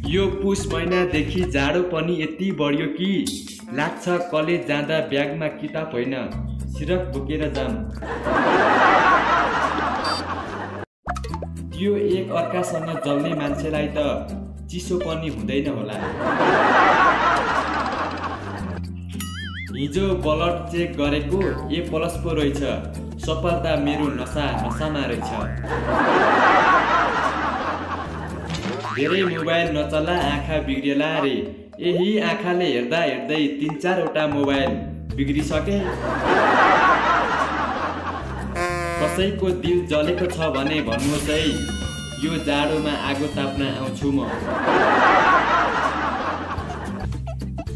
यो पुस महिनादेखि जाडो पनि यति बढ्यो कि लाग्छ कलेज जाँदा ब्यागमा किताब होइन सिरक बोकेर जाम। त्यो एक अर्कासँग जल्ने मान्छेलाई त चिसो पनि हुँदैन होला। हिजो ब्लड चेक गरेको ए प्लस पो रहेछ। सफलता मेरो नसामा रहेछ। धेरै मोबाइल नचला आँखा बिग्रेला रे। यही आँखाले हेर्दा हेर्दै 3-4 वटा मोबाइल बिग्रिसके। कसैको दिल जलेको छ भने भन्नुहोस् है, यो जाडोमा आगो ताप्न आउँछु म।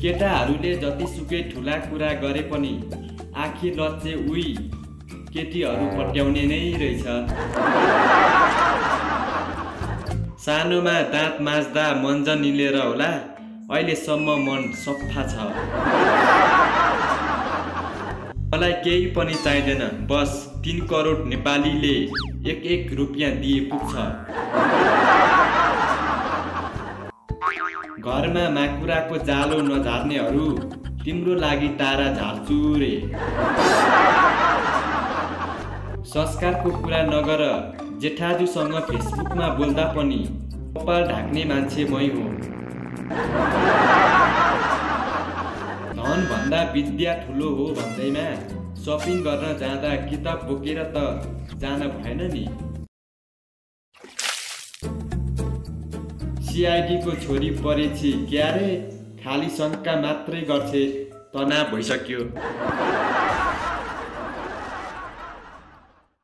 केटाहरूले जतिसुकै ठुला कुरा गरे पनि आखिर लच्छे उही केटीहरू पट्याउने नै रहेछ। सानोमा दाँत माझ्दा मन्ज निलेर होला, अहिलेसम्म मन सफा छ। मलाई केही पनि चाहिँदैन, बस 3 करोड नेपालीले 1-1 रुपियाँ दिए पुग्छ। घरमा माकुराको जालो नझार्नेहरू तिम्रो लागि तारा झार्छु रे। संस्कारको कुरा नगर, जेठाजुसँग फेसबुकमा बोल्दा पनि कपाल ढाक्ने मान्छे मै हो। धन भन्दा विद्या ठुलो हो भन्दैमा सपिङ गर्न जाँदा किताब बोकेर त जान भएन नि। सीआईडी को छोरी परेछि क्यारे, खाली शङ्का मात्रै गर्छे, तनाव भइसक्यो।